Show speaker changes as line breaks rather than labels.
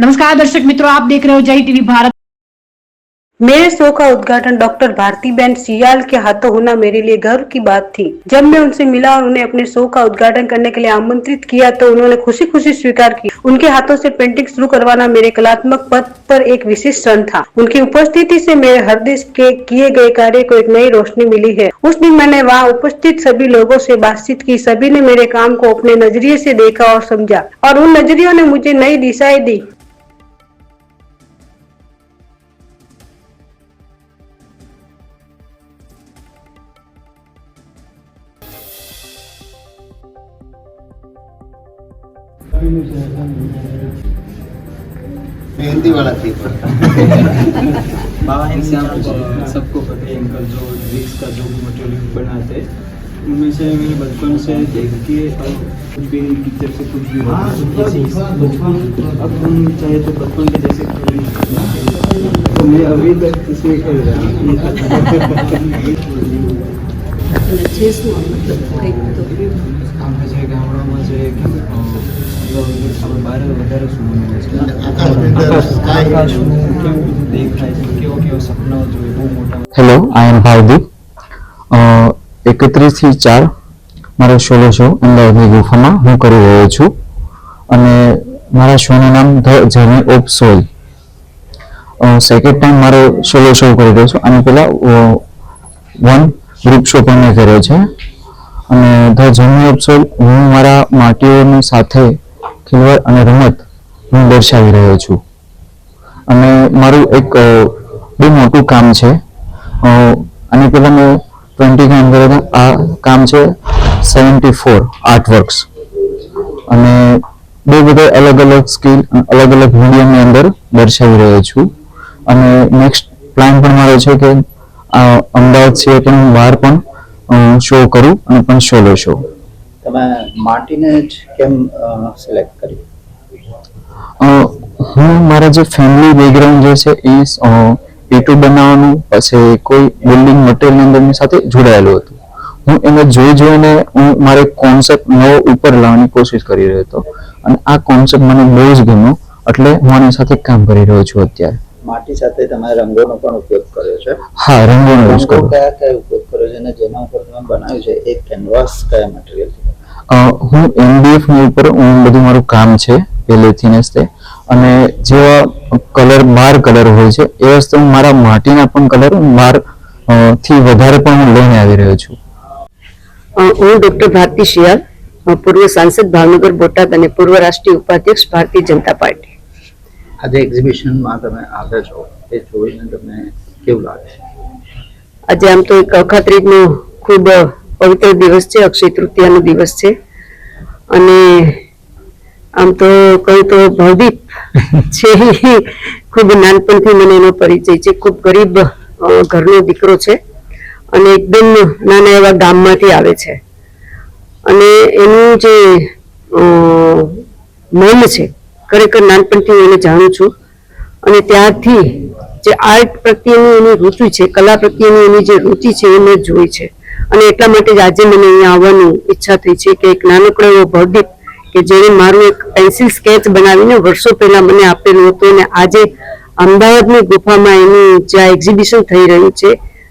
नमस्कार दर्शक मित्रों, आप देख रहे हो जय टीवी भारत।
मेरे शो का उद्घाटन डॉक्टर भारतीबेन सियाल के हाथों होना मेरे लिए गर्व की बात थी। जब मैं उनसे मिला और उन्हें अपने शो का उद्घाटन करने के लिए आमंत्रित किया तो उन्होंने खुशी खुशी स्वीकार की। उनके हाथों से पेंटिंग शुरू करवाना मेरे कलात्मक पथ पर एक विशेष क्षण था। उनकी उपस्थिति से मेरे हृदय के किए गए कार्य को एक नई रोशनी मिली है। उस दिन मैंने वहाँ उपस्थित सभी लोगों से बातचीत की। सभी ने मेरे काम को अपने नजरिए से देखा और समझा और उन नजरियों ने मुझे नई दिशाएं दी।
मेहंदी वाला थी
बाबा इनसे आप सबको पता है इनका जो ब्रिक्स का जो मटेरियल बनाते हैं उनमें से मैंने बचपन से देख के कुछ भी पिक्चर से कुछ भी अब हम चाहे तो बचपन के जैसे तो मैं अभी तक इसमें कर रहा हूँ ગામડામાં છે બહાર વધારે
હેલો, આઈ એમ ભાવદીપ. 31 થી 4 મારો સોલો શો અમદાવાદની ગુફામાં હું કરી રહ્યો છું અને મારા શોનું નામ the journey of soul. Second time મારો સોલો શો કરી રહ્યો છું. આની પહેલા વન ગ્રુપ શો પણ મેં કર્યો છે અને ધ જર્ની ઓફ સોલ હું મારા માટીઓની સાથે ખિલવાડ અને રમત હું દર્શાવી રહ્યો છું અને મારું એક બહુ મોટું કામ છે. આની પહેલાં મેં 20 કામ કર્યા હતા. આ કામ છે 74 આર્ટવર્ક્સ અને બહુ બધા અલગ અલગ સ્કિલ અલગ અલગ મીડિયમની અંદર દર્શાવી રહ્યો છું અને નેક્સ્ટ પ્લાન પણ મારો છે કે અમદાવાદ સિવાય પણ હું બહાર પણ શો કરું અને પણ સોલો શો.
તમે માટીને જ કેમ સિલેક્ટ કરી?
હું મારા જે ફેમિલી બેકગ્રાઉન્ડ જે છે એ પીટુ બનાવવાનું પછી કોઈ બિલ્ડિંગ મટીરિયલની અંદરની સાથે જોડાયેલું હતું. હું એને જોઈને હું મારે કોન્સેપ્ટ નવો ઉપર લાવવાની કોશિશ કરી રહ્યો હતો અને આ કોન્સેપ્ટ મને બહુ જ ગમ્યો એટલે હું આની સાથે કામ કરી રહ્યો છું અત્યારે.
માટી સાથે તમે રંગોનો પણ ઉપયોગ કર્યો છે?
હા, રંગોનો યુઝ કર્યો.
કયા કયા ઉપયોગ કર્યો છે અને જેના ઉપર તમે બનાવ્યું છે એ કેનવાસ કયા મટીરિયલ?
હું MDF ની ઉપર બધું મારું કામ છે પહેલેથી જ તે અને જેવા કલર 12 કલર હોય છે એ વસ્તુ મારા માટીના પણ કલર 12 થી વધારે પણ હું લઈને આવી રહ્યો છું.
હું ડોક્ટર ભારતી શિયાલ, પૂર્વ સાંસદ ભાવનગર બોટાદ અને પૂર્વ રાષ્ટ્રીય ઉપાધ્યક્ષ ભારતીય જનતા પાર્ટી.
આજે એક્ઝિબિશનમાં તમે આવ્યા છો એ જોઈને તમને કેવું લાગે છે?
આજે આમ તો એક અખાત્રીજનો ખૂબ પવિત્ર દિવસ છે, અક્ષય તૃતીયાનો દિવસ છે અને આમ તો કહું તો ભવદીપ છે ખૂબ નાનપણથી મને એનો પરિચય છે. ખૂબ ગરીબ ઘરનો દીકરો છે અને એકદમ નાના એવા ગામમાંથી આવે છે અને એનું જે મન છે ખરેખર નાનપણથી હું એને જાણું છું અને ત્યારથી જે આર્ટ પ્રત્યેની એની રુચિ છે, કલા પ્રત્યેની એની જે રુચિ છે એ મેં જોઈ છે અને એટલા માટે જ આજે મને અહીંયા આવવાની ઈચ્છા થઈ છે કે એક નાનકડો એવો ભવદીપ કે જેણે મારું એક પેન્સિલ સ્કેચ બનાવીને વર્ષો પહેલા મને આપેલું હતું અને આજે અમદાવાદની ગુફામાં એનું જે એક્ઝિબિશન થઈ રહ્યું છે